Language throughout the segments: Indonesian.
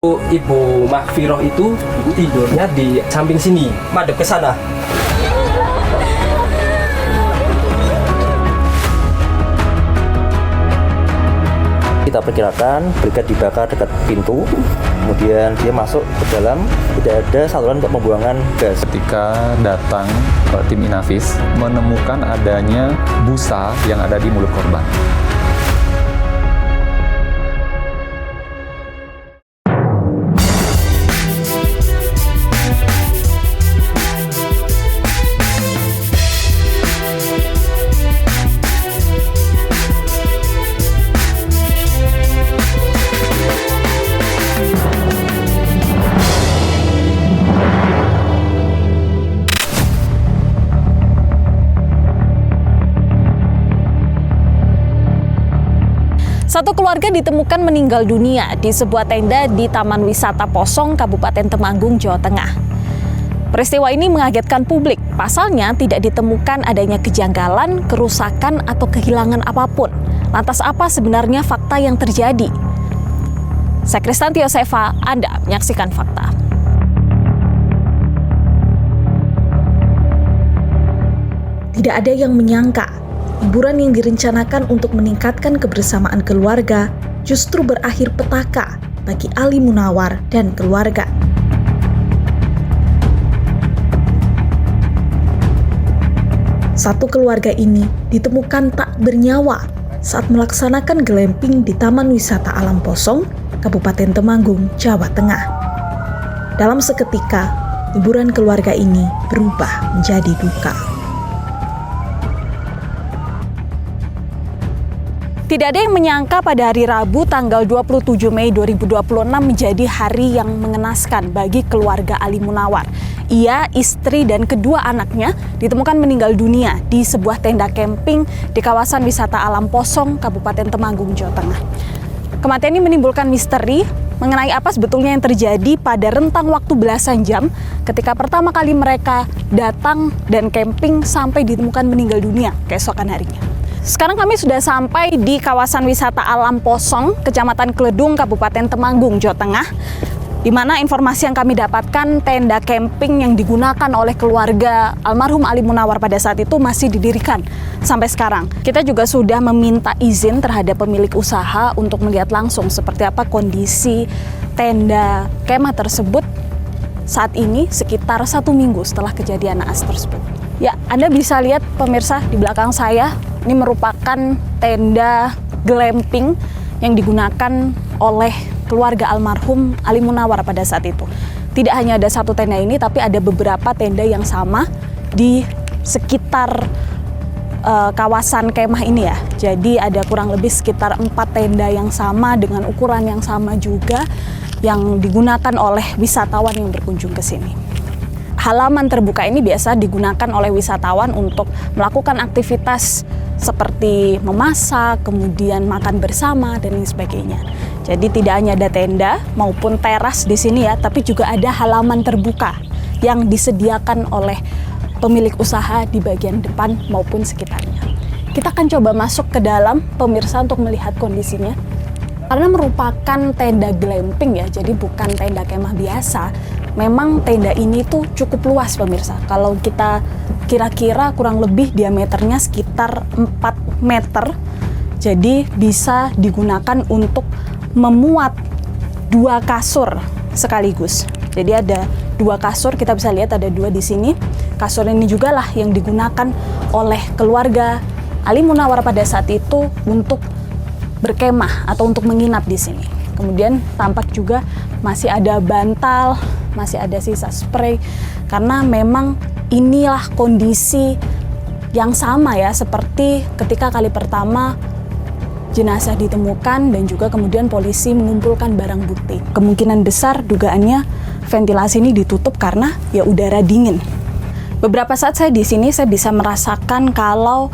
Ibu Mahfiroh itu tidurnya di samping sini, madep ke sana. Kita perkirakan brigade dibakar dekat pintu, kemudian dia masuk ke dalam, tidak ada saluran untuk pembuangan gas. Ketika datang tim Inavis menemukan adanya busa yang ada di mulut korban. Satu keluarga ditemukan meninggal dunia di sebuah tenda di Taman Wisata Posong, Kabupaten Temanggung, Jawa Tengah. Peristiwa ini mengagetkan publik. Pasalnya tidak ditemukan adanya kejanggalan, kerusakan, atau kehilangan apapun. Lantas apa sebenarnya fakta yang terjadi? Saya Kristanti Yosefa, Anda menyaksikan fakta. Tidak ada yang menyangka liburan yang direncanakan untuk meningkatkan kebersamaan keluarga justru berakhir petaka bagi Ali Munawar dan keluarga. Satu keluarga ini ditemukan tak bernyawa saat melaksanakan glamping di Taman Wisata Alam Posong, Kabupaten Temanggung, Jawa Tengah. Dalam seketika, liburan keluarga ini berubah menjadi duka. Tidak ada yang menyangka pada hari Rabu tanggal 27 Mei 2026 menjadi hari yang mengenaskan bagi keluarga Ali Munawar. Ia, istri, dan kedua anaknya ditemukan meninggal dunia di sebuah tenda camping di kawasan wisata Alam Posong, Kabupaten Temanggung, Jawa Tengah. Kematian ini menimbulkan misteri mengenai apa sebetulnya yang terjadi pada rentang waktu belasan jam ketika pertama kali mereka datang dan camping sampai ditemukan meninggal dunia keesokan harinya. Sekarang kami sudah sampai di kawasan wisata Alam Posong, Kecamatan Kledung, Kabupaten Temanggung, Jawa Tengah, di mana informasi yang kami dapatkan tenda camping yang digunakan oleh keluarga almarhum Ali Munawar pada saat itu masih didirikan sampai sekarang. Kita juga sudah meminta izin terhadap pemilik usaha untuk melihat langsung seperti apa kondisi tenda kemah tersebut saat ini sekitar 1 minggu setelah kejadian naas tersebut. Ya, Anda bisa lihat pemirsa di belakang saya, ini merupakan tenda glamping yang digunakan oleh keluarga almarhum Ali Munawar pada saat itu. Tidak hanya ada satu tenda ini, tapi ada beberapa tenda yang sama di sekitar kawasan kemah ini ya. Jadi ada kurang lebih sekitar 4 tenda yang sama dengan ukuran yang sama juga yang digunakan oleh wisatawan yang berkunjung ke sini. Halaman terbuka ini biasa digunakan oleh wisatawan untuk melakukan aktivitas seperti memasak, kemudian makan bersama, dan lain sebagainya. Jadi tidak hanya ada tenda maupun teras di sini ya, tapi juga ada halaman terbuka yang disediakan oleh pemilik usaha di bagian depan maupun sekitarnya. Kita akan coba masuk ke dalam, pemirsa, untuk melihat kondisinya. Karena merupakan tenda glamping ya, jadi bukan tenda kemah biasa. Memang tenda ini tuh cukup luas pemirsa. Kalau kita kira-kira kurang lebih diameternya sekitar 4 meter. Jadi bisa digunakan untuk memuat 2 kasur sekaligus. Jadi ada 2 kasur, kita bisa lihat ada 2 di sini. Kasur ini juga lah yang digunakan oleh keluarga Ali Munawar pada saat itu untuk berkemah atau untuk menginap di sini. Kemudian tampak juga masih ada bantal, masih ada sisa spray, karena memang inilah kondisi yang sama ya seperti ketika kali pertama jenazah ditemukan dan juga kemudian polisi mengumpulkan barang bukti. Kemungkinan besar dugaannya ventilasi ini ditutup karena ya udara dingin. Beberapa saat saya di sini saya bisa merasakan kalau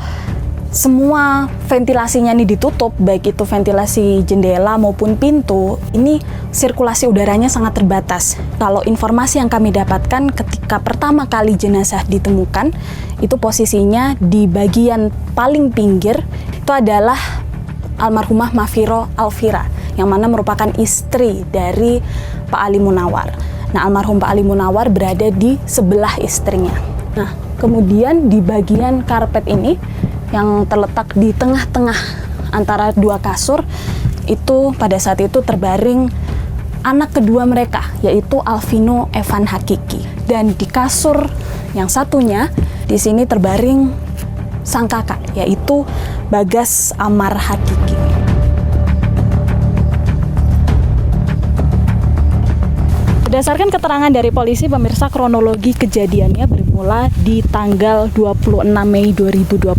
semua ventilasinya ini ditutup, baik itu ventilasi jendela maupun pintu, ini sirkulasi udaranya sangat terbatas. Kalau informasi yang kami dapatkan ketika pertama kali jenazah ditemukan, itu posisinya di bagian paling pinggir, itu adalah almarhumah Mahfiroh Alfira yang mana merupakan istri dari Pak Ali Munawar. Nah, almarhum Pak Ali Munawar berada di sebelah istrinya. Nah, kemudian di bagian karpet ini yang terletak di tengah-tengah antara dua kasur itu pada saat itu terbaring anak kedua mereka, yaitu Alvino Evan Hakiki. Dan di kasur yang satunya di sini terbaring sang kakak, yaitu Bagas Amar Hakiki. Berdasarkan keterangan dari polisi, pemirsa, kronologi kejadiannya bermula di tanggal 26 Mei 2026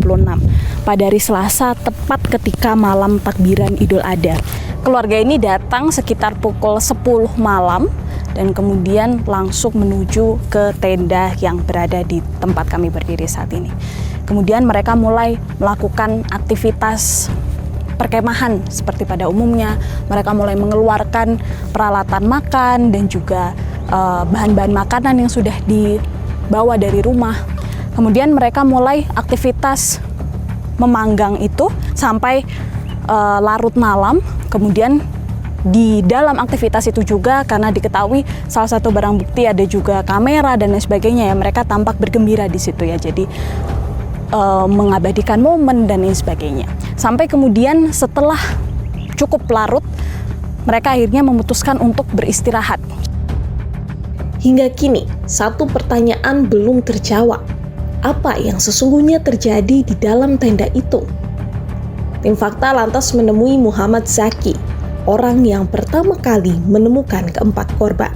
pada hari Selasa, tepat ketika malam takbiran Idul Adha. Keluarga ini datang sekitar pukul 10 malam dan kemudian langsung menuju ke tenda yang berada di tempat kami berdiri saat ini. Kemudian mereka mulai melakukan aktivitas perkemahan seperti pada umumnya. Mereka mulai mengeluarkan peralatan makan dan juga bahan-bahan makanan yang sudah dibawa dari rumah. Kemudian mereka mulai aktivitas memanggang itu sampai larut malam. Kemudian di dalam aktivitas itu juga, karena diketahui salah satu barang bukti ada juga kamera dan lain sebagainya, ya mereka tampak bergembira di situ ya. Jadi mengabadikan momen dan lain sebagainya. Sampai kemudian setelah cukup larut, mereka akhirnya memutuskan untuk beristirahat. Hingga kini, satu pertanyaan belum terjawab. Apa yang sesungguhnya terjadi di dalam tenda itu? Tim Fakta lantas menemui Muhammad Zaki, orang yang pertama kali menemukan keempat korban.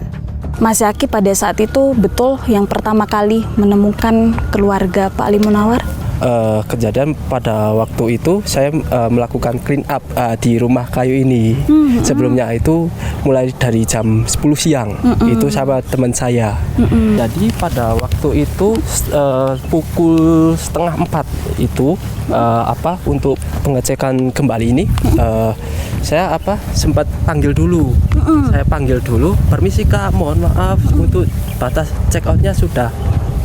Mas Zaki, pada saat itu betul yang pertama kali menemukan keluarga Pak Ali Munawar? Kejadian pada waktu itu saya melakukan clean up di rumah kayu ini. Sebelumnya itu mulai dari jam 10 siang itu sama teman saya. Jadi pada waktu itu pukul 3:30 itu untuk pengecekan kembali ini saya sempat panggil dulu. Saya panggil dulu, permisi Kak, mohon maaf untuk batas check outnya sudah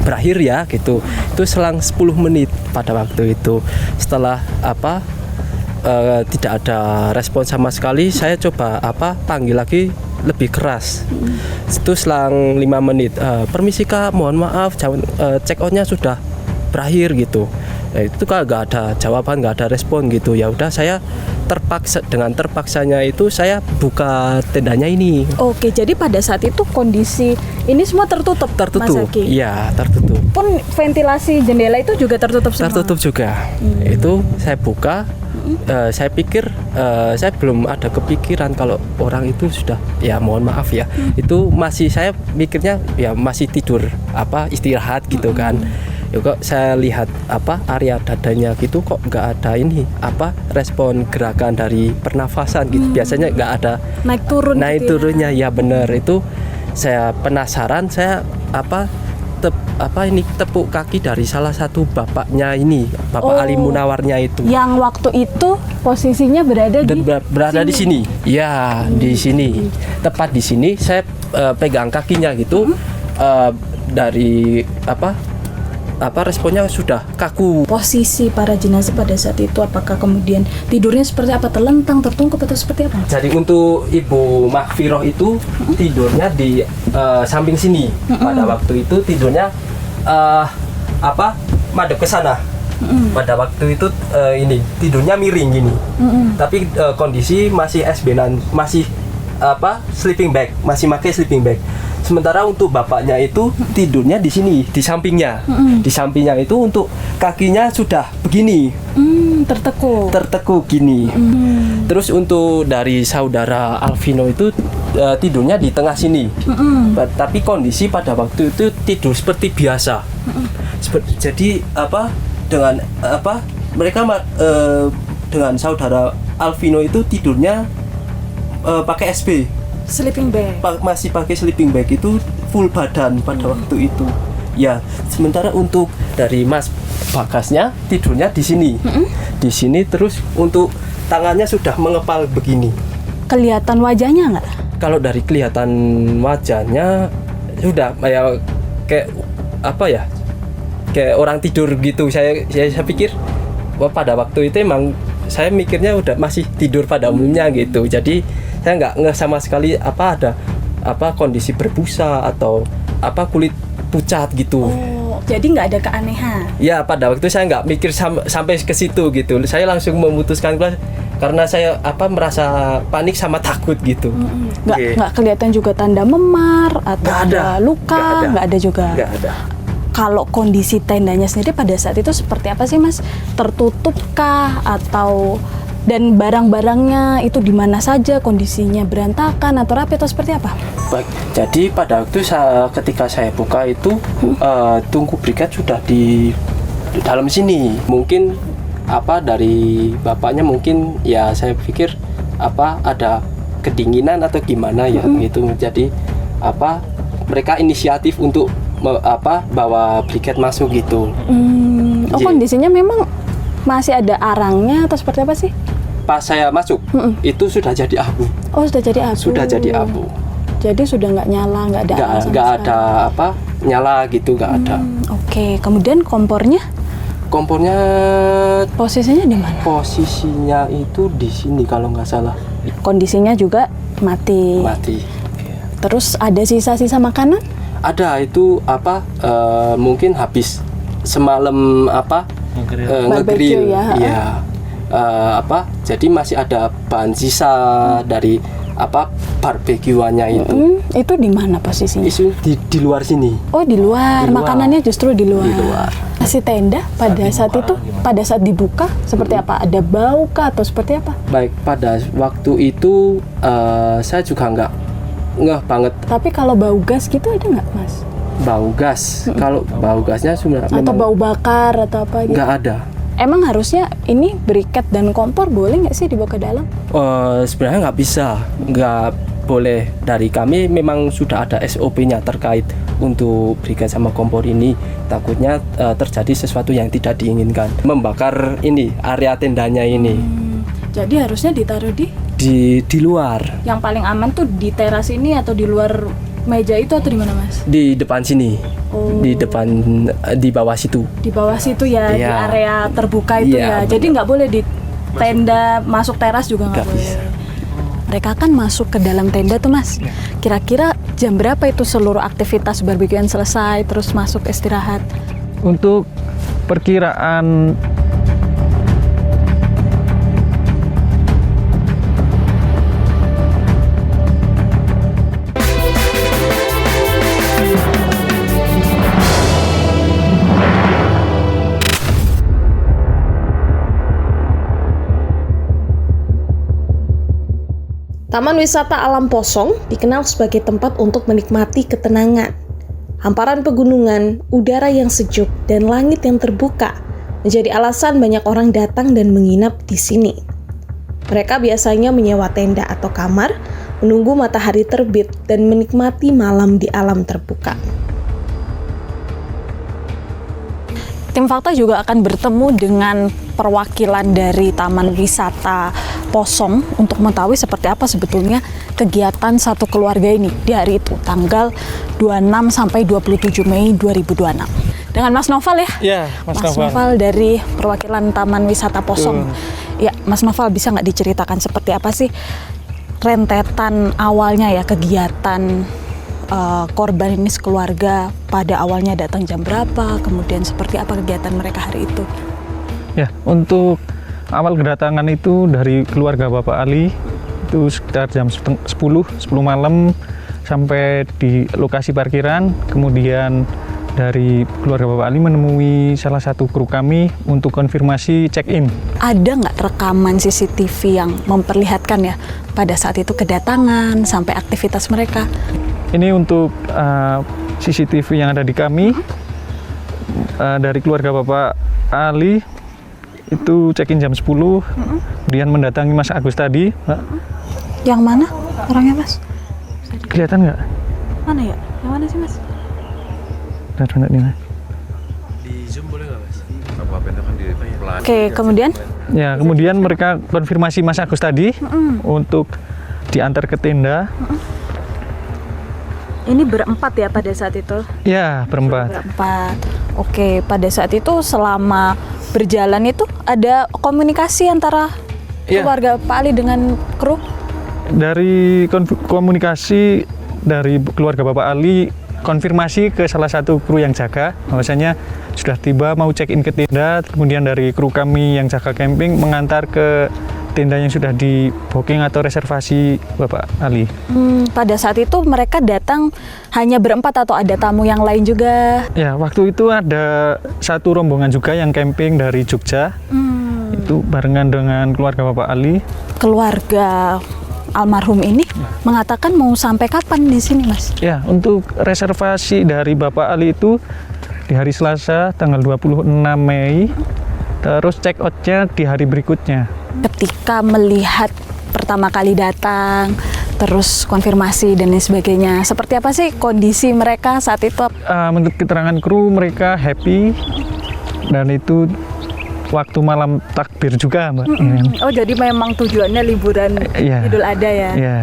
berakhir ya gitu. Itu selang 10 menit pada waktu itu. Setelah tidak ada respon sama sekali, saya coba panggil lagi lebih keras. Itu selang 5 menit, permisi Kak, mohon maaf check outnya sudah berakhir gitu. Ya, itu kan nggak ada jawaban, nggak ada respon gitu. Ya udah, saya terpaksanya itu saya buka tendanya ini. Oke, jadi pada saat itu kondisi ini semua tertutup, Mas Zaki? Iya, tertutup. Pun ventilasi jendela itu juga tertutup semua? Tertutup juga. Itu saya buka, saya pikir, saya belum ada kepikiran kalau orang itu sudah, ya mohon maaf ya, itu masih, saya mikirnya ya masih tidur, istirahat gitu kan. Ya kok saya lihat area dadanya gitu kok nggak ada ini respon gerakan dari pernafasan gitu. Biasanya nggak ada naik turunnya ya bener. Itu saya penasaran, saya tepuk kaki dari salah satu bapaknya ini, Bapak Ali Munawarnya itu. Yang waktu itu posisinya berada di sini. Ya, di sini. Tepat di sini saya pegang kakinya gitu. Dari responnya sudah kaku. Posisi para jenazah pada saat itu apakah kemudian tidurnya seperti apa? Terlentang, tertungkup atau seperti apa? Jadi untuk Ibu Mahfiroh itu tidurnya di samping sini. Pada waktu itu tidurnya madep ke sana. Pada waktu itu ini tidurnya miring gini. Tapi kondisi masih SB-nan, masih sleeping bag, masih pakai sleeping bag. Sementara untuk bapaknya itu tidurnya di sini, di sampingnya. Di sampingnya itu untuk kakinya sudah begini. Tertekuk gini. Terus untuk dari saudara Alvino itu tidurnya di tengah sini. Tapi kondisi pada waktu itu tidur seperti biasa. Jadi dengan mereka dengan saudara Alvino itu tidurnya pakai SB. Sleeping bag. Masih pakai sleeping bag itu full badan pada waktu itu. Ya, sementara untuk dari Mas Bagasnya tidurnya di sini. Di sini terus untuk tangannya sudah mengepal begini. Kelihatan wajahnya nggak? Kalau dari kelihatan wajahnya sudah kayak kayak orang tidur gitu. Saya pikir pada waktu itu emang saya mikirnya udah masih tidur pada umumnya gitu. Jadi saya nggak ngeh sama sekali ada kondisi berbusa atau kulit pucat gitu. Oh, jadi nggak ada keanehan. Ya, pada waktu saya nggak mikir sampai ke situ gitu. Saya langsung memutuskan karena saya merasa panik sama takut gitu. Nggak kelihatan juga tanda memar atau Nggak ada. luka, nggak ada juga. Nggak ada. Kalau kondisi tendanya sendiri pada saat itu seperti apa sih Mas? Tertutup kah atau dan barang-barangnya itu di mana saja, kondisinya berantakan atau rapi atau seperti apa? Baik, jadi pada waktu ketika saya buka itu tungku briket sudah di dalam sini. Mungkin dari bapaknya mungkin ya saya pikir ada kedinginan atau gimana ya gitu. Jadi mereka inisiatif untuk bawa briket masuk gitu. Oh, kondisinya memang masih ada arangnya atau seperti apa sih? Pas saya masuk itu sudah jadi abu. Oh, sudah jadi abu. Sudah jadi abu. Jadi sudah nggak nyala, nggak ada arang sama Nggak sekali. ada nyala gitu, nggak ada. Oke, kemudian kompornya Kompornya posisinya di mana? posisinya itu di sini kalau nggak salah. Kondisinya juga mati. Mati. Terus ada sisa-sisa makanan? Ada itu mungkin habis semalam Barbecue nge-grill. ya. Iya. Jadi masih ada bahan sisa dari barbekyuannya itu. Itu di mana posisinya? Itu di luar sini. Oh, di luar. Di luar. Makanannya justru di luar. Di luar. Nasi tenda pada saat itu, pada saat dibuka seperti apa? Ada bau kah atau seperti apa? Baik, pada waktu itu saya juga nggak ngeh banget Tapi kalau bau gas gitu ada nggak, Mas? bau gas. Kalau bau gasnya sudah Atau memang bau bakar atau apa gitu? nggak ada. Emang harusnya ini briket dan kompor boleh nggak sih dibawa ke dalam? Sebenarnya nggak bisa, nggak boleh. Dari kami memang sudah ada SOP-nya terkait untuk briket sama kompor ini. Takutnya terjadi sesuatu yang tidak diinginkan, membakar ini area tendanya ini. Jadi harusnya ditaruh Di luar, yang paling aman tuh di teras ini atau di luar meja itu atau di mana, Mas? di depan sini, Oh. di bawah situ. Di bawah situ ya, di Iya. area terbuka itu Iya, ya. Jadi nggak boleh di tenda, masuk teras juga nggak Nggak boleh. bisa. Mereka kan masuk ke dalam tenda tuh, Mas. Kira-kira jam berapa itu seluruh aktivitas barbekyuan selesai terus masuk istirahat? Untuk perkiraan Taman Wisata Alam Posong dikenal sebagai tempat untuk menikmati ketenangan. Hamparan pegunungan, udara yang sejuk, dan langit yang terbuka menjadi alasan banyak orang datang dan menginap di sini. Mereka biasanya menyewa tenda atau kamar, menunggu matahari terbit, dan menikmati malam di alam terbuka. Tim Fakta juga akan bertemu dengan perwakilan dari Taman Wisata Posong untuk mengetahui seperti apa sebetulnya kegiatan satu keluarga ini di hari itu, tanggal 26 sampai 27 Mei 2026. Dengan Mas Noval ya? ya Mas Noval dari perwakilan Taman Wisata Posong. Ya, Mas Noval bisa nggak diceritakan seperti apa sih rentetan awalnya ya kegiatan korban ini sekeluarga, pada awalnya datang jam berapa, kemudian seperti apa kegiatan mereka hari itu? ya untuk awal kedatangan itu dari keluarga Bapak Ali itu sekitar jam 10 malam sampai di lokasi parkiran. Kemudian dari keluarga Bapak Ali menemui salah satu kru kami untuk konfirmasi check-in. Ada nggak rekaman CCTV yang memperlihatkan ya pada saat itu kedatangan sampai aktivitas mereka? Ini untuk CCTV yang ada di kami. Dari keluarga Bapak Ali itu check-in jam 10, kemudian mendatangi Mas Agus tadi, Mbak. Yang mana orangnya, Mas? Kelihatan nggak? Mana ya? Yang mana sih, Mas? Bentar, nih, Mas. Di Zoom boleh nggak, Mas? Oke, kemudian Ya, kemudian mereka konfirmasi Mas Agus tadi untuk diantar ke tenda. ini berempat ya pada saat itu? Ya, berempat. Berempat. Oke, pada saat itu selama berjalan itu ada komunikasi antara Iya. keluarga Pak Ali dengan kru? Dari komunikasi dari keluarga Bapak Ali, konfirmasi ke salah satu kru yang jaga bahwasanya sudah tiba mau check-in ke tenda, kemudian dari kru kami yang jaga camping mengantar ke tenda yang sudah di booking atau reservasi Bapak Ali. Pada saat itu mereka datang hanya berempat atau ada tamu yang lain juga? Ya, waktu itu ada satu rombongan juga yang camping dari Jogja. Itu barengan dengan keluarga Bapak Ali. Keluarga almarhum ini mengatakan mau sampai kapan di sini, Mas? Ya, untuk reservasi dari Bapak Ali itu di hari Selasa tanggal 26 Mei, terus check out-nya di hari berikutnya. Ketika melihat pertama kali datang, terus konfirmasi dan lain sebagainya, seperti apa sih kondisi mereka saat itu? Menurut keterangan kru, mereka happy dan itu waktu malam takbir juga, Mbak. Oh, jadi memang tujuannya liburan Iya. Idul Adha ya? Ya.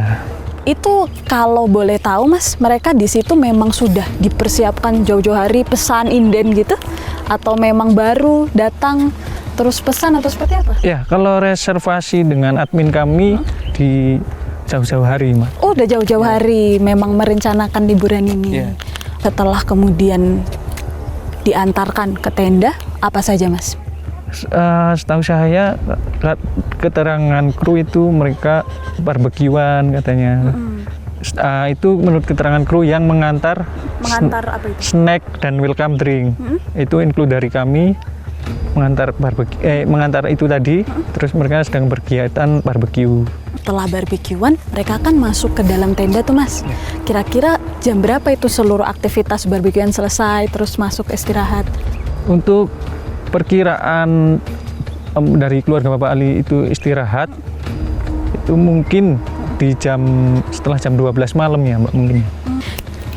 Itu kalau boleh tahu, Mas, mereka di situ memang sudah dipersiapkan jauh-jauh hari pesan inden gitu, atau memang baru datang terus pesan atau seperti apa? Ya, kalau reservasi dengan admin kami di jauh-jauh hari, Mbak. Oh, udah jauh-jauh hari memang merencanakan liburan ini. Iya. Setelah kemudian diantarkan ke tenda, apa saja, Mas? Setahu saya keterangan kru itu mereka barbekyuan katanya. Itu menurut keterangan kru yang mengantar Apa itu? snack dan welcome drink. Itu include dari kami mengantar itu tadi. Terus mereka sedang berkegiatan barbecue. Setelah barbekyuan, mereka akan masuk ke dalam tenda tuh, Mas. Kira-kira jam berapa itu seluruh aktivitas barbekyuan selesai terus masuk istirahat? Untuk perkiraan dari keluarga Bapak Ali itu istirahat itu mungkin di setelah jam 12 malam ya, Mbak, mungkin.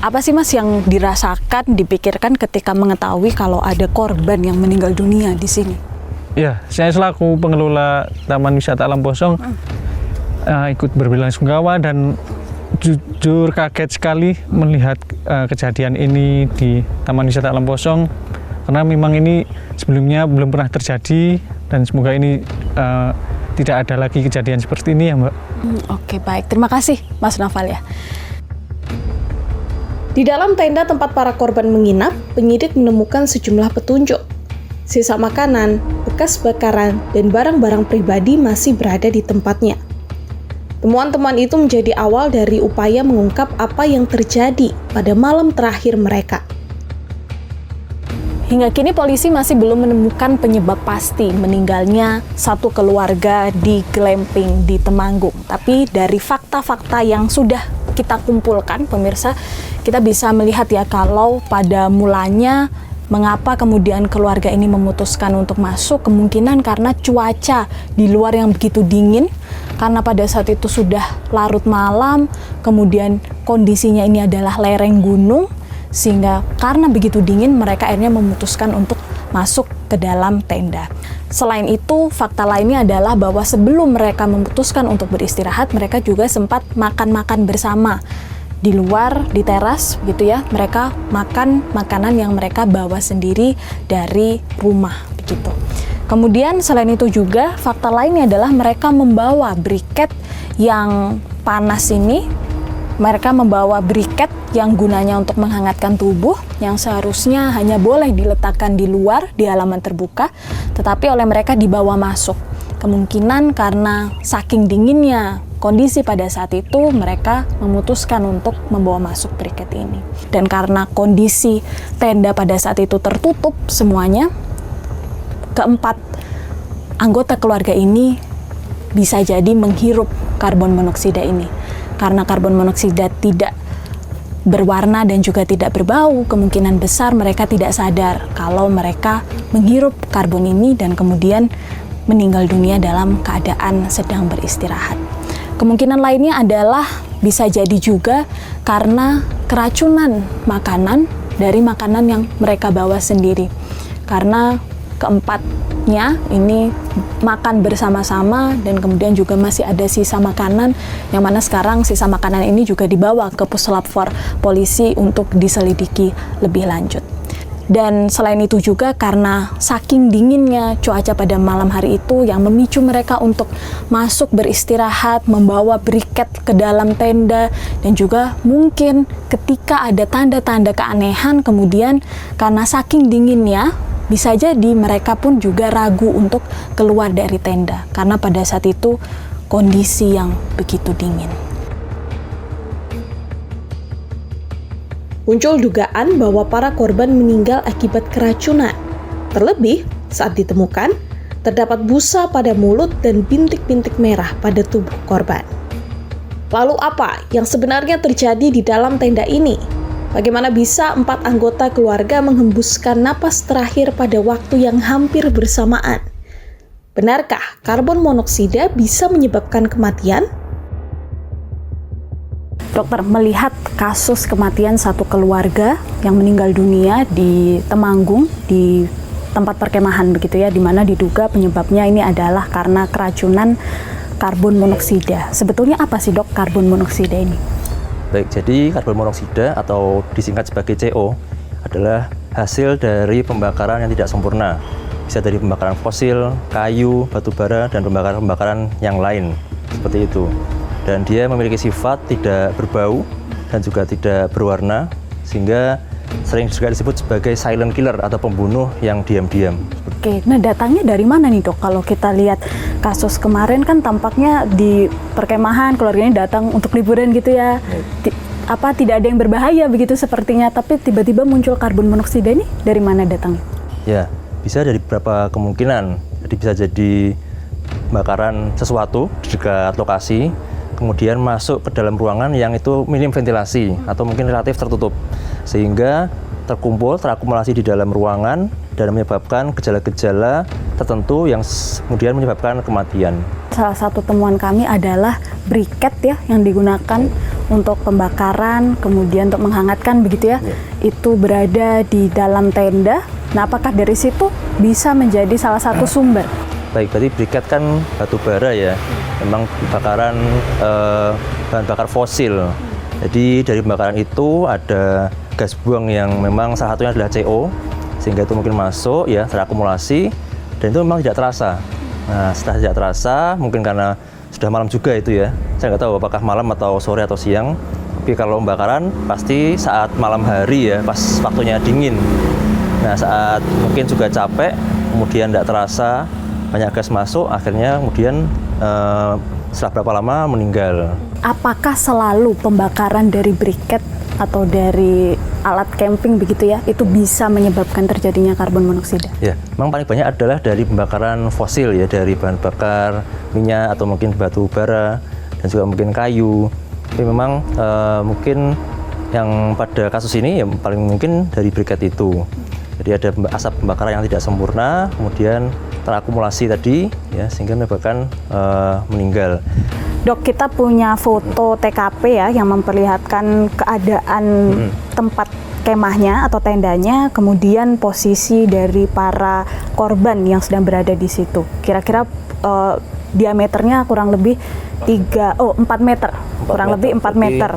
Apa sih, Mas, yang dirasakan, dipikirkan ketika mengetahui kalau ada korban yang meninggal dunia di sini? Ya, saya selaku pengelola Taman Wisata Alam Posong ikut berbelasungkawa dan jujur kaget sekali melihat kejadian ini di Taman Wisata Alam Posong. Karena memang ini sebelumnya belum pernah terjadi dan semoga ini tidak ada lagi kejadian seperti ini ya, Mbak. Oke, baik. Terima kasih, Mas Noval ya. Di dalam tenda tempat para korban menginap, penyidik menemukan sejumlah petunjuk. Sisa makanan, bekas bakaran, dan barang-barang pribadi masih berada di tempatnya. Temuan-temuan itu menjadi awal dari upaya mengungkap apa yang terjadi pada malam terakhir mereka. Hingga kini polisi masih belum menemukan penyebab pasti meninggalnya satu keluarga di glamping di Temanggung. Tapi dari fakta-fakta yang sudah kita kumpulkan, pemirsa, kita bisa melihat ya kalau pada mulanya mengapa kemudian keluarga ini memutuskan untuk masuk, kemungkinan karena cuaca di luar yang begitu dingin, karena pada saat itu sudah larut malam, kemudian kondisinya ini adalah lereng gunung, sehingga karena begitu dingin mereka akhirnya memutuskan untuk masuk ke dalam tenda. Selain itu, fakta lainnya adalah bahwa sebelum mereka memutuskan untuk beristirahat, mereka juga sempat makan-makan bersama di luar, di teras gitu ya. Mereka makan makanan yang mereka bawa sendiri dari rumah begitu. Kemudian selain itu juga fakta lainnya adalah mereka membawa briket yang panas ini. Mereka membawa briket yang gunanya untuk menghangatkan tubuh, yang seharusnya hanya boleh diletakkan di luar, di halaman terbuka, tetapi oleh mereka dibawa masuk. Kemungkinan karena saking dinginnya kondisi pada saat itu, mereka memutuskan untuk membawa masuk briket ini. Dan karena kondisi tenda pada saat itu tertutup semuanya, keempat anggota keluarga ini bisa jadi menghirup karbon monoksida ini. Karena karbon monoksida tidak berwarna dan juga tidak berbau, kemungkinan besar mereka tidak sadar kalau mereka menghirup karbon ini dan kemudian meninggal dunia dalam keadaan sedang beristirahat. Kemungkinan lainnya adalah bisa jadi juga karena keracunan makanan dari makanan yang mereka bawa sendiri. Karena keempatnya ini makan bersama-sama dan kemudian juga masih ada sisa makanan, yang mana sekarang sisa makanan ini juga dibawa ke Puslap 4 polisi untuk diselidiki lebih lanjut. Dan selain itu juga karena saking dinginnya cuaca pada malam hari itu yang memicu mereka untuk masuk beristirahat, membawa briket ke dalam tenda, dan juga mungkin ketika ada tanda-tanda keanehan kemudian karena saking dinginnya bisa jadi mereka pun juga ragu untuk keluar dari tenda karena pada saat itu kondisi yang begitu dingin. Muncul dugaan bahwa para korban meninggal akibat keracunan. Terlebih, saat ditemukan, terdapat busa pada mulut dan bintik-bintik merah pada tubuh korban. Lalu apa yang sebenarnya terjadi di dalam tenda ini? Bagaimana bisa 4 anggota keluarga menghembuskan napas terakhir pada waktu yang hampir bersamaan? Benarkah karbon monoksida bisa menyebabkan kematian? Dokter, melihat kasus kematian satu keluarga yang meninggal dunia di Temanggung, di tempat perkemahan begitu ya, di mana diduga penyebabnya ini adalah karena keracunan karbon monoksida. Sebetulnya apa sih dok karbon monoksida ini? Baik, jadi karbon monoksida atau disingkat sebagai CO adalah hasil dari pembakaran yang tidak sempurna. Bisa dari pembakaran fosil, kayu, batu bara, dan pembakaran-pembakaran yang lain. Seperti itu. Dan dia memiliki sifat tidak berbau dan juga tidak berwarna, sehingga sering juga disebut sebagai silent killer atau pembunuh yang diam-diam. Oke, nah datangnya dari mana nih dok? Kalau kita lihat kasus kemarin kan tampaknya di perkemahan keluarganya datang untuk liburan gitu ya. Tidak ada yang berbahaya begitu sepertinya, tapi tiba-tiba muncul karbon monoksida ini dari mana datangnya? Ya, bisa dari beberapa kemungkinan. Jadi bisa jadi bakaran sesuatu di dekat lokasi, kemudian masuk ke dalam ruangan yang itu minim ventilasi atau mungkin relatif tertutup, sehingga terkumpul, terakumulasi di dalam ruangan dan menyebabkan gejala-gejala tertentu yang kemudian menyebabkan kematian. Salah satu temuan kami adalah briket ya yang digunakan untuk pembakaran, kemudian untuk menghangatkan begitu ya, itu berada di dalam tenda. Nah, apakah dari situ bisa menjadi salah satu sumber? Baik, berarti briket kan batu bara ya, memang pembakaran bahan bakar fosil. Jadi dari pembakaran itu ada gas buang yang memang salah satunya adalah CO, sehingga itu mungkin masuk ya, terakumulasi, dan itu memang tidak terasa. Nah, setelah tidak terasa, mungkin karena sudah malam juga itu ya, saya nggak tahu apakah malam atau sore atau siang, tapi kalau pembakaran pasti saat malam hari ya, pas waktunya dingin. Nah, saat mungkin juga capek, kemudian tidak terasa, banyak gas masuk, akhirnya kemudian setelah berapa lama meninggal. Apakah selalu pembakaran dari briket atau dari alat camping begitu ya, itu bisa menyebabkan terjadinya karbon monoksida? Ya, memang paling banyak adalah dari pembakaran fosil ya, dari bahan bakar minyak atau mungkin batu bara dan juga mungkin kayu. Tapi memang mungkin yang pada kasus ini ya paling mungkin dari briket itu. Jadi ada asap pembakaran yang tidak sempurna, kemudian terakumulasi tadi, ya, sehingga menyebabkan meninggal. Dok, kita punya foto TKP ya yang memperlihatkan keadaan tempat kemahnya atau tendanya, kemudian posisi dari para korban yang sedang berada di situ. Kira-kira diameternya kurang lebih 4 meter, kurang lebih 4 meter.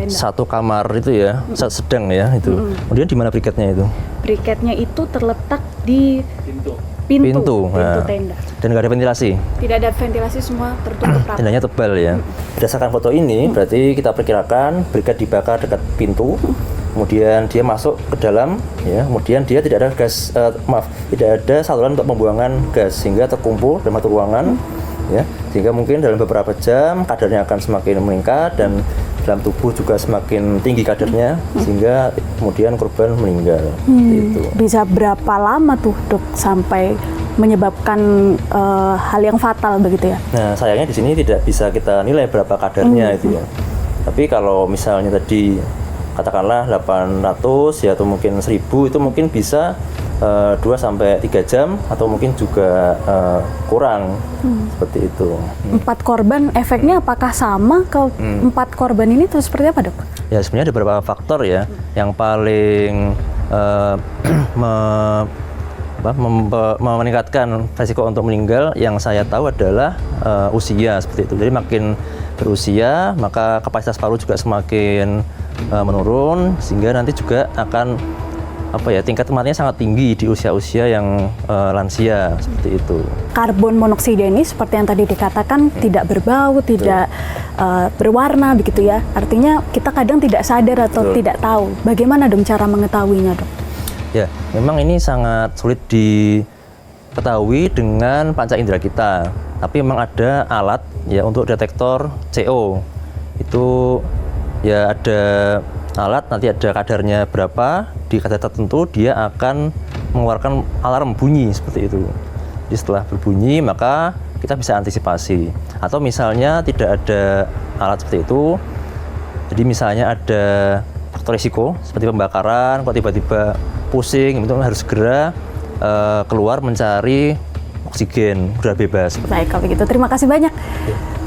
Satu kamar itu ya, sedang ya itu. Kemudian di mana briketnya itu? Briketnya itu terletak di pintu tenda. Dan nggak ada ventilasi? Tidak ada ventilasi, semua tertutup rapat. Tendanya tebal ya. Berdasarkan foto ini, berarti kita perkirakan briket dibakar dekat pintu, kemudian dia masuk ke dalam, ya, kemudian dia tidak ada gas, tidak ada saluran untuk pembuangan gas, sehingga terkumpul dalam satu ruangan, ya, sehingga mungkin dalam beberapa jam kadarnya akan semakin meningkat dan dalam tubuh juga semakin tinggi kadarnya, sehingga kemudian korban meninggal. Itu. Bisa berapa lama tuh dok sampai menyebabkan hal yang fatal begitu ya? Nah, sayangnya di sini tidak bisa kita nilai berapa kadarnya itu ya. Tapi kalau misalnya tadi katakanlah 800 ya, atau mungkin 1000, itu mungkin bisa 2-3 jam atau mungkin juga kurang, seperti itu. 4 korban, efeknya apakah sama ke 4 korban ini atau seperti apa dok? Ya, sebenarnya ada beberapa faktor ya. Yang paling meningkatkan risiko untuk meninggal yang saya tahu adalah usia, seperti itu. Jadi makin berusia maka kapasitas paru juga semakin menurun, sehingga nanti juga akan tingkat kematiannya sangat tinggi di usia-usia yang lansia seperti itu. Karbon monoksida ini seperti yang tadi dikatakan tidak berbau, tidak berwarna begitu ya. Artinya kita kadang tidak sadar atau tidak tahu. Bagaimana dong cara mengetahuinya, Dok? Ya, memang ini sangat sulit diketahui dengan panca indera kita. Tapi memang ada alat ya untuk detektor CO. Itu ya ada alat, nanti ada kadarnya berapa, di kadar tertentu dia akan mengeluarkan alarm bunyi seperti itu. Jadi setelah berbunyi maka kita bisa antisipasi. Atau misalnya tidak ada alat seperti itu, jadi misalnya ada faktor risiko seperti pembakaran, kok tiba-tiba pusing, itu harus segera keluar mencari oksigen, udara bebas. Baik, kalau begitu terima kasih banyak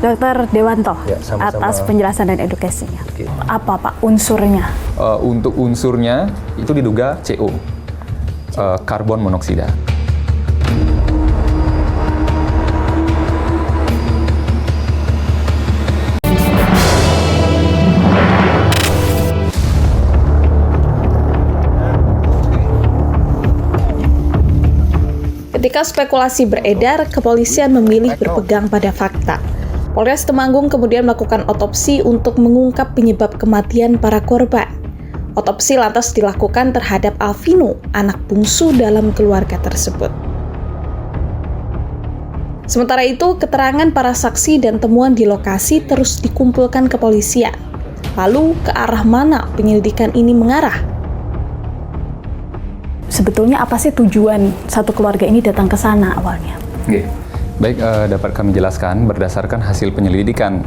Dr. Dewanto Ya, sama-sama. atas penjelasan dan edukasinya. Oke. Apa Pak unsurnya? Untuk unsurnya itu diduga CO, karbon monoksida. Ketika spekulasi beredar, kepolisian memilih berpegang pada fakta. Polres Temanggung kemudian melakukan otopsi untuk mengungkap penyebab kematian para korban. Otopsi lantas dilakukan terhadap Alvino, anak bungsu dalam keluarga tersebut. Sementara itu, keterangan para saksi dan temuan di lokasi terus dikumpulkan kepolisian. Lalu, ke arah mana penyelidikan ini mengarah? Sebetulnya apa sih tujuan satu keluarga ini datang ke sana awalnya? Oke. Baik, dapat kami jelaskan berdasarkan hasil penyelidikan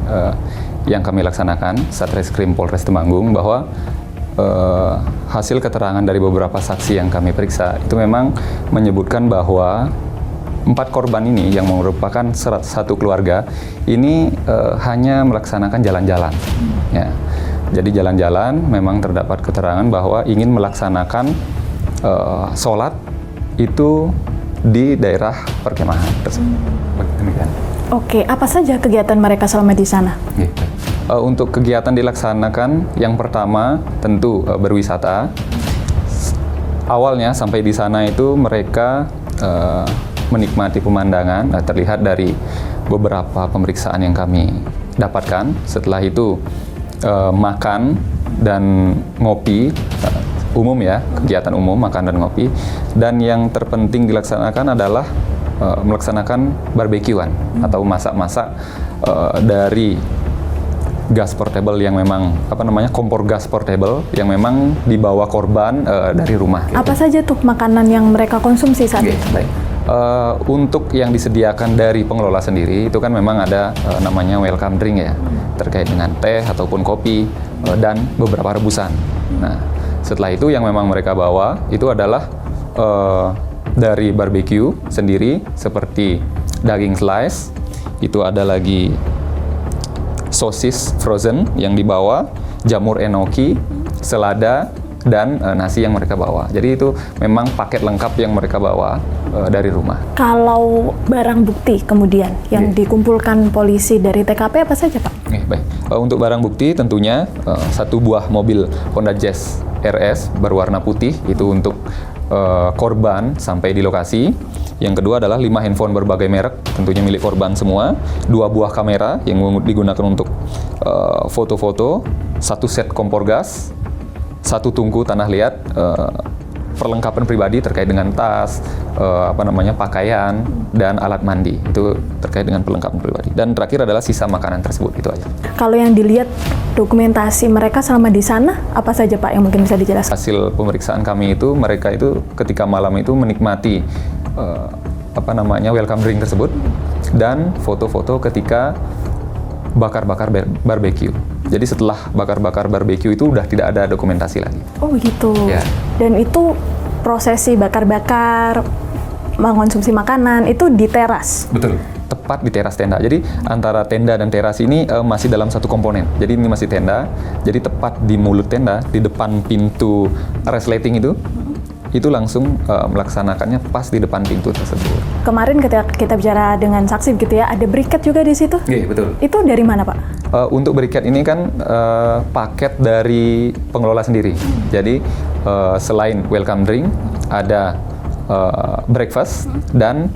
yang kami laksanakan Satreskrim Polres Temanggung bahwa hasil keterangan dari beberapa saksi yang kami periksa itu memang menyebutkan bahwa 4 korban ini yang merupakan satu keluarga ini hanya melaksanakan jalan-jalan. Ya. Jadi jalan-jalan memang terdapat keterangan bahwa ingin melaksanakan sholat itu di daerah perkemahan tersebut. Demikian. Oke, apa saja kegiatan mereka selama di sana? Untuk kegiatan dilaksanakan, yang pertama tentu berwisata. Awalnya sampai di sana itu mereka menikmati pemandangan, terlihat dari beberapa pemeriksaan yang kami dapatkan. Setelah itu makan dan ngopi, umum ya, kegiatan umum, makan dan ngopi. Dan yang terpenting dilaksanakan adalah melaksanakan barbekyuan atau masak-masak dari gas portable yang memang kompor gas portable yang memang dibawa korban dari rumah. Gitu. Apa saja tuh makanan yang mereka konsumsi saat itu? Baik. Untuk yang disediakan dari pengelola sendiri itu kan memang ada namanya welcome drink ya, terkait dengan teh ataupun kopi dan beberapa rebusan. Nah, setelah itu yang memang mereka bawa itu adalah dari barbecue sendiri seperti daging slice, itu ada lagi sosis frozen yang dibawa, jamur enoki, selada, dan nasi yang mereka bawa. Jadi itu memang paket lengkap yang mereka bawa dari rumah. Kalau barang bukti kemudian yang dikumpulkan polisi dari TKP apa saja Pak? Baik. Untuk barang bukti tentunya satu buah mobil Honda Jazz RS berwarna putih itu untuk korban sampai di lokasi. Yang kedua adalah 5 handphone berbagai merek, tentunya milik korban semua. 2 buah kamera yang digunakan untuk foto-foto, 1 set kompor gas, 1 tungku tanah liat, perlengkapan pribadi terkait dengan tas, pakaian dan alat mandi. Itu terkait dengan perlengkapan pribadi. Dan terakhir adalah sisa makanan tersebut, itu aja. Kalau yang dilihat dokumentasi mereka selama di sana, apa saja Pak yang mungkin bisa dijelaskan? Hasil pemeriksaan kami itu, mereka itu ketika malam itu menikmati welcome drink tersebut dan foto-foto ketika bakar-bakar barbecue. Jadi setelah bakar-bakar barbecue itu udah tidak ada dokumentasi lagi. Oh gitu. Ya. Dan itu prosesi bakar-bakar, mengonsumsi makanan itu di teras? Betul. Tepat di teras tenda. Jadi antara tenda dan teras ini masih dalam satu komponen. Jadi ini masih tenda. Jadi tepat di mulut tenda, di depan pintu resleting itu, itu langsung melaksanakannya pas di depan pintu tersebut. Kemarin ketika kita bicara dengan saksi gitu ya, ada briket juga di situ? Iya, betul. Itu dari mana, Pak? Untuk briket ini kan paket dari pengelola sendiri. Jadi selain welcome drink, ada breakfast dan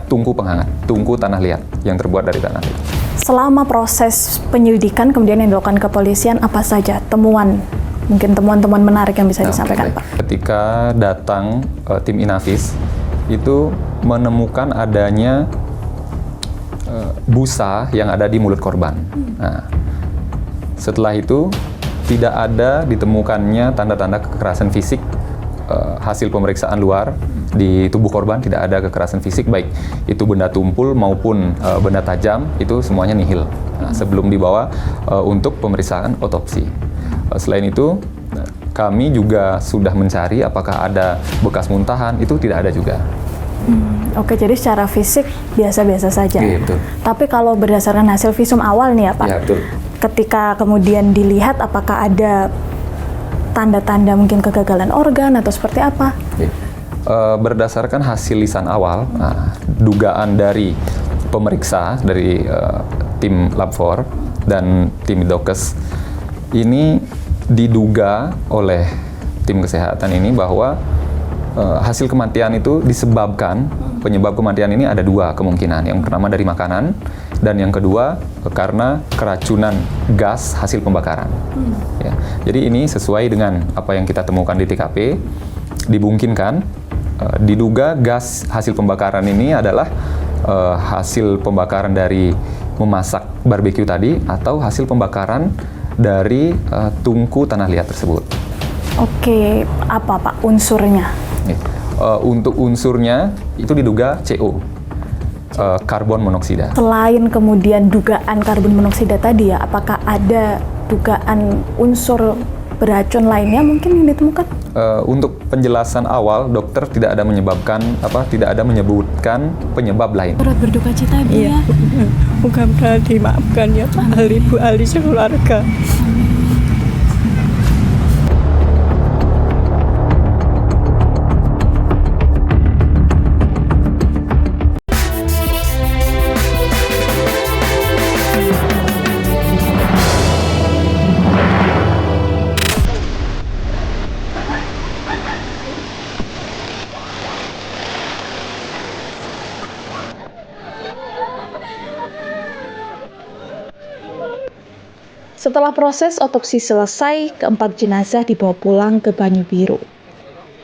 tungku tanah liat yang terbuat dari tanah liat. Selama proses penyelidikan kemudian yang dilakukan kepolisian, apa saja temuan, mungkin temuan-temuan menarik yang bisa disampaikan, Pak? Ketika datang tim Inavis, itu menemukan adanya busa yang ada di mulut korban. Nah, setelah itu tidak ada ditemukannya tanda-tanda kekerasan fisik. Hasil pemeriksaan luar di tubuh korban tidak ada kekerasan fisik, baik itu benda tumpul maupun benda tajam, itu semuanya nihil. Nah, sebelum dibawa untuk pemeriksaan otopsi. Selain itu, kami juga sudah mencari apakah ada bekas muntahan, itu tidak ada juga. Oke, jadi secara fisik biasa-biasa saja. Iya, betul. Tapi kalau berdasarkan hasil visum awal nih ya, Pak, Iya, betul. ketika kemudian dilihat apakah ada tanda-tanda mungkin kegagalan organ atau seperti apa? Berdasarkan hasil lisan awal, dugaan dari pemeriksa dari tim Lab 4 dan tim Dokes ini diduga oleh tim kesehatan ini bahwa hasil kematian itu disebabkan, penyebab kematian ini ada dua kemungkinan. Yang pertama dari makanan, dan yang kedua karena keracunan gas hasil pembakaran. Ya, jadi ini sesuai dengan apa yang kita temukan di TKP, dimungkinkan diduga gas hasil pembakaran ini adalah hasil pembakaran dari memasak barbeque tadi atau hasil pembakaran dari tungku tanah liat tersebut. Oke, apa Pak unsurnya? Untuk unsurnya itu diduga CO, karbon monoksida. Selain kemudian dugaan karbon monoksida tadi ya, apakah ada dugaan unsur beracun lainnya mungkin yang ditemukan? Untuk penjelasan awal, dokter tidak ada menyebutkan penyebab lain. Turut berduka cita Bu ya. Mudah-mudahan dimaafkan ya Pak Ali, Bu Ali sekeluarga. Setelah proses otopsi selesai, keempat jenazah dibawa pulang ke Banyu Biru.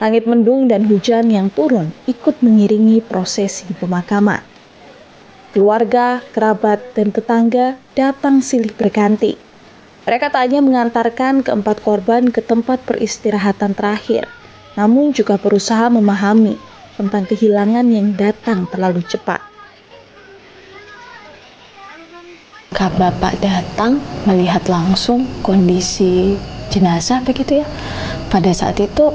Langit mendung dan hujan yang turun ikut mengiringi prosesi pemakaman. Keluarga, kerabat, dan tetangga datang silih berganti. Mereka tak hanya mengantarkan keempat korban ke tempat peristirahatan terakhir, namun juga berusaha memahami tentang kehilangan yang datang terlalu cepat. Kak Bapak datang melihat langsung kondisi jenazah begitu ya. Pada saat itu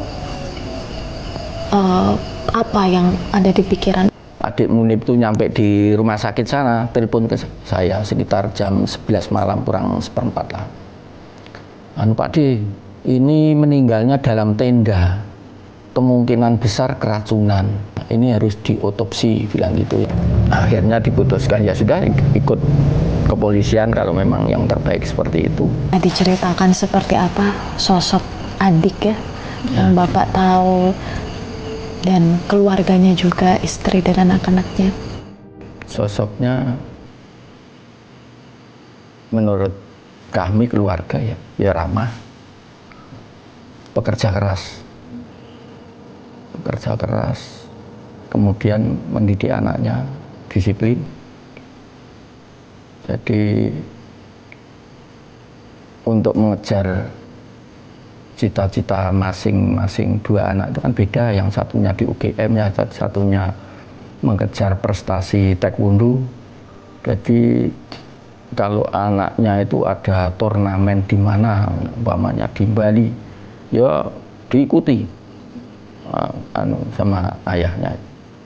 apa yang ada di pikiran? Adik Munib itu nyampe di rumah sakit sana, telepon ke saya sekitar jam 11 malam kurang seperempat lah. Pak D, ini meninggalnya dalam tenda, kemungkinan besar keracunan. Ini harus diotopsi, bilang gitu ya. Akhirnya diputuskan ya sudah ikut kepolisian kalau memang yang terbaik seperti itu. Diceritakan seperti apa sosok adik ya, yang Bapak tahu, dan keluarganya juga, istri dan anak-anaknya. Sosoknya menurut kami keluarga ya ramah, pekerja keras, kemudian mendidik anaknya, disiplin. Jadi untuk mengejar cita-cita masing-masing dua anak itu kan beda. Yang satunya di UGM, yang satunya mengejar prestasi taekwondo. Jadi kalau anaknya itu ada turnamen di mana, umpamanya di Bali, ya diikuti sama ayahnya.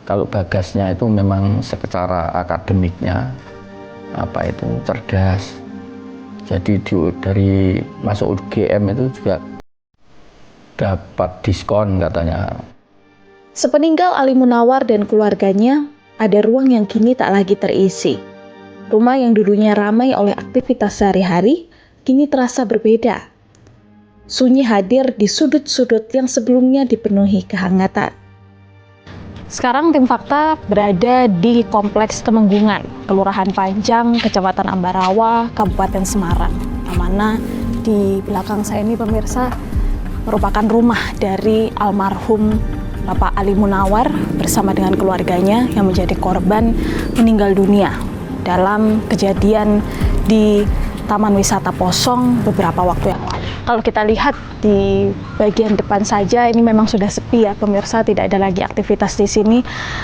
Kalau Bagasnya itu memang secara akademiknya cerdas. Jadi dari masuk UGM itu juga dapat diskon katanya. Sepeninggal Ali Munawar dan keluarganya, ada ruang yang kini tak lagi terisi. Rumah yang dulunya ramai oleh aktivitas sehari-hari, kini terasa berbeda. Sunyi hadir di sudut-sudut yang sebelumnya dipenuhi kehangatan. Sekarang tim Fakta berada di Kompleks Temenggungan, Kelurahan Panjang, Kecamatan Ambarawa, Kabupaten Semarang. Yang mana di belakang saya ini pemirsa merupakan rumah dari almarhum Bapak Ali Munawar bersama dengan keluarganya yang menjadi korban meninggal dunia dalam kejadian di Taman Wisata Posong beberapa waktu yang lalu. Kalau kita lihat di bagian depan saja ini memang sudah sepi ya pemirsa, tidak ada lagi aktivitas di sini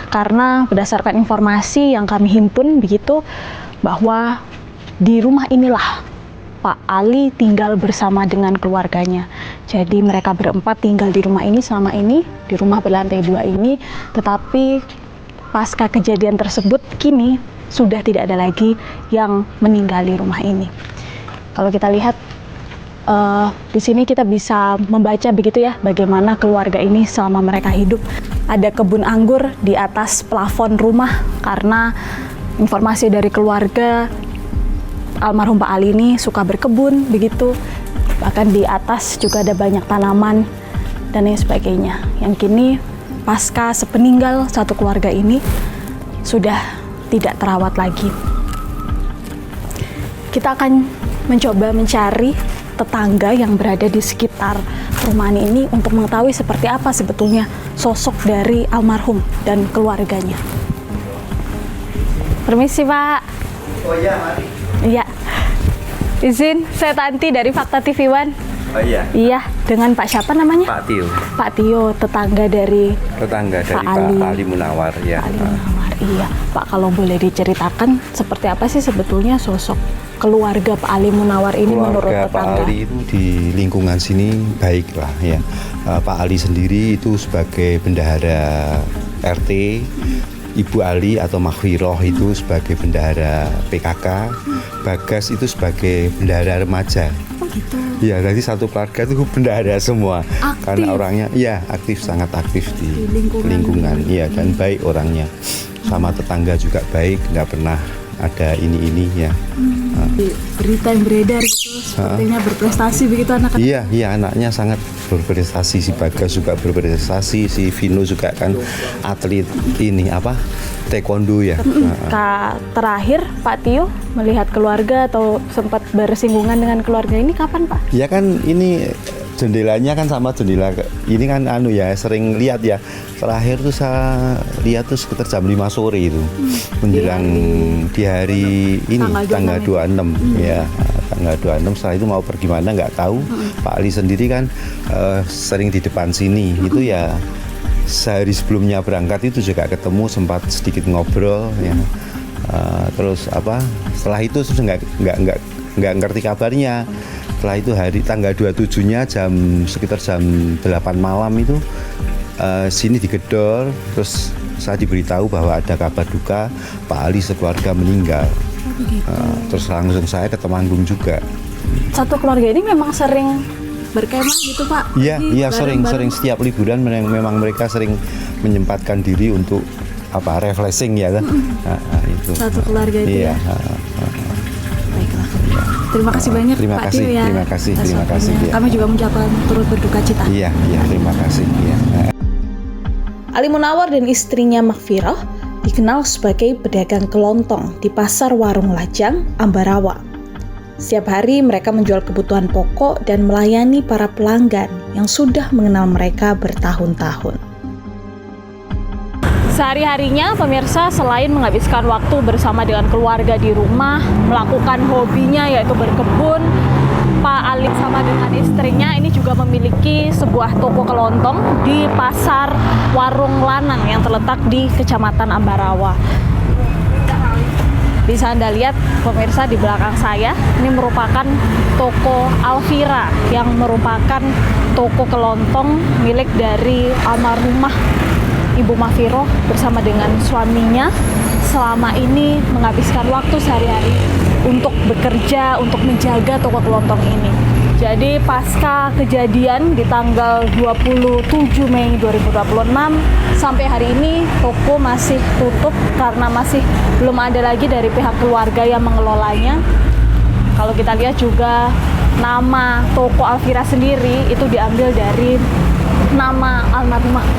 karena berdasarkan informasi yang kami himpun begitu bahwa di rumah inilah Pak Ali tinggal bersama dengan keluarganya. Jadi mereka berempat tinggal di rumah ini selama ini, di rumah berlantai 2 ini, tetapi pasca kejadian tersebut kini sudah tidak ada lagi yang meninggali rumah ini. Kalau kita lihat di sini kita bisa membaca begitu ya bagaimana keluarga ini selama mereka hidup. Ada kebun anggur di atas plafon rumah karena informasi dari keluarga almarhum Pak Ali ini suka berkebun begitu. Bahkan di atas juga ada banyak tanaman dan lain sebagainya. Yang kini pasca sepeninggal satu keluarga ini sudah tidak terawat lagi. Kita akan mencoba mencari tetangga yang berada di sekitar perumahan ini untuk mengetahui seperti apa sebetulnya sosok dari almarhum dan keluarganya. Permisi Pak. Oh iya, mari. Iya. Izin, saya Tanti dari Fakta TV One. Oh iya. Iya, dengan Pak siapa namanya? Pak Tio. Pak Tio, tetangga dari Pak Ali Munawar ya. Pak Ali Munawar. Iya, Pak, kalau boleh diceritakan seperti apa sih sebetulnya sosok keluarga Pak Ali Munawar ini menurut tetangga? Keluarga Pak Ali itu di lingkungan sini baik lah ya. Pak Ali sendiri itu sebagai bendahara RT, Ibu Ali atau Maghfirah itu sebagai bendahara PKK, Bagas itu sebagai bendahara remaja. Oh gitu. Ya, jadi satu keluarga itu bendahara semua. Aktif. Karena orangnya ya aktif, sangat aktif di lingkungan. Ya, dan baik orangnya. Sama tetangga juga baik, nggak pernah ada ini ya. Berita yang beredar gitu, sepertinya berprestasi begitu anak-anak. Iya, anaknya sangat berprestasi. Si Bagas juga berprestasi, si Vino juga kan atlet ini taekwondo ya. Terakhir Pak Tio melihat keluarga atau sempat bersinggungan dengan keluarga ini kapan Pak? Ya kan ini jendelanya kan sama jendela ini kan sering lihat ya. Terakhir tuh saya lihat tuh sekitar jam 5 sore itu menjelang di hari ini tanggal 26 ya. Tanggal 26 setelah itu mau pergi mana nggak tahu. Pak Ali sendiri kan sering di depan sini itu ya. Sehari sebelumnya berangkat itu juga ketemu, sempat sedikit ngobrol ya. Terus setelah itu sudah nggak ngerti kabarnya. Setelah itu hari tanggal 27-nya sekitar jam 8 malam itu sini digedor, terus saya diberitahu bahwa ada kabar duka Pak Ali sekeluarga meninggal. Terus langsung saya ke Temanggung juga. Satu keluarga ini memang sering berkemah gitu Pak? Iya sering setiap liburan memang mereka sering menyempatkan diri untuk refreshing ya kan. Itu. Satu keluarga itu iya, ya. Baiklah. Terima kasih banyak Pak Tio ya. Terima kasih. Ya. Kami juga mengucapkan turut berduka cita. Iya, terima kasih. Ya. Ali Munawar dan istrinya Maghfirah dikenal sebagai pedagang kelontong di Pasar Warung Lajang, Ambarawa. Setiap hari mereka menjual kebutuhan pokok dan melayani para pelanggan yang sudah mengenal mereka bertahun-tahun. Sehari-harinya pemirsa selain menghabiskan waktu bersama dengan keluarga di rumah, melakukan hobinya yaitu berkebun, Pak Ali sama dengan istrinya ini juga memiliki sebuah toko kelontong di Pasar Warung Lanang yang terletak di Kecamatan Ambarawa. Bisa Anda lihat pemirsa di belakang saya, ini merupakan toko Alvira yang merupakan toko kelontong milik dari almarhumah Ibu Maghfirah bersama dengan suaminya selama ini menghabiskan waktu sehari-hari untuk bekerja, untuk menjaga toko kelontong ini. Jadi pasca kejadian di tanggal 27 Mei 2026 sampai hari ini toko masih tutup karena masih belum ada lagi dari pihak keluarga yang mengelolanya. Kalau kita lihat juga nama toko Alfira sendiri itu diambil dari nama almarhumah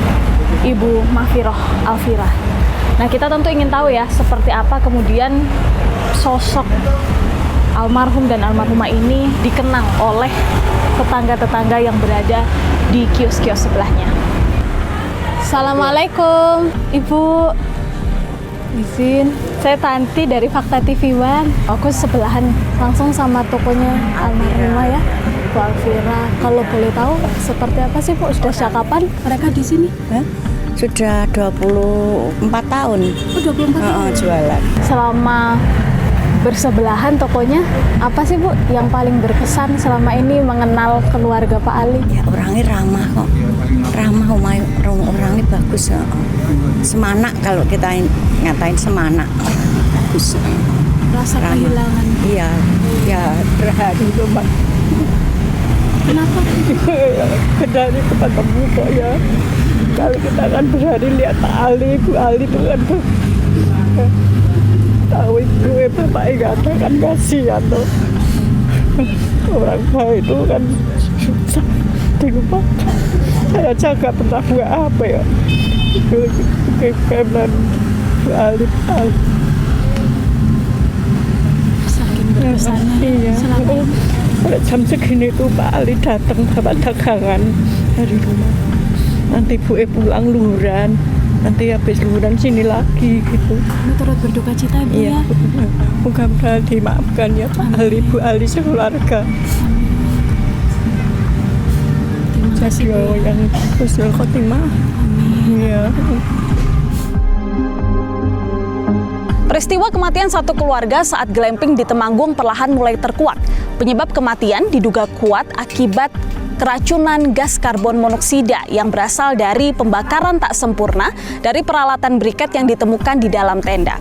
Ibu Mahfiroh Alfira. Nah, kita tentu ingin tahu ya seperti apa kemudian sosok almarhum dan almarhumah ini dikenang oleh tetangga-tetangga yang berada di kios-kios sebelahnya. Assalamualaikum, Ibu. Izin, saya Tanti dari Fakta TV One. Aku sebelahan langsung sama tokonya almarhumah ya, Bu Alfira. Kalau boleh tahu seperti apa sih Bu? Sudah sejak kapan mereka di sini? Sudah 24 tahun. Oh, 24 tahun. Jualan. Selama bersebelahan tokonya, apa sih Bu yang paling berkesan selama ini mengenal keluarga Pak Ali? Ya, orangnya ramah kok. Ramah, orangnya bagus. Semanak, kalau kita ngatain semanak. Bagus. Rasa ramah. kehilangan. Iya, ya berhari itu Mbak. Kenapa? Dari ketemu kok ya. Kalau kita kan berhari lihat Pak Ali, Bu Ali itu kan tahu ibu bapak nggak ada kan kasihan tuh. Orang tua itu kan susah di rumah. Saya jaga pernah buat apa ya? Kebenaran Bu Ali. Saking berkesannya. Iya. Pada jam segini tuh Pak Ali datang bawa dagangan dari rumah. Nanti Bu pulang luhuran. Nanti habis liburan sini lagi gitu. Turut berduka cita Ibu ya. Mudah-mudahan dimaafkan ya Pak Ali, Bu Ali sekeluarga. Terima kasih Bu. Yang husnul khotimah. Iya. Peristiwa kematian satu keluarga saat glamping di Temanggung perlahan mulai terkuak. Penyebab kematian diduga kuat akibat keracunan gas karbon monoksida yang berasal dari pembakaran tak sempurna dari peralatan briket yang ditemukan di dalam tenda.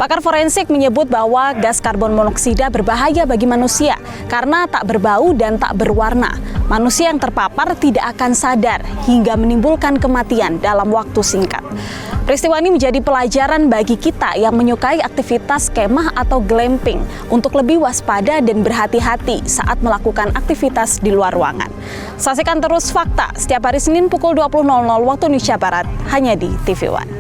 Pakar forensik menyebut bahwa gas karbon monoksida berbahaya bagi manusia karena tak berbau dan tak berwarna. Manusia yang terpapar tidak akan sadar hingga menimbulkan kematian dalam waktu singkat. Peristiwa ini menjadi pelajaran bagi kita yang menyukai aktivitas kemah atau glamping untuk lebih waspada dan berhati-hati saat melakukan aktivitas di luar ruangan. Saksikan terus Fakta setiap hari Senin pukul 20.00 waktu Indonesia Barat hanya di TV One.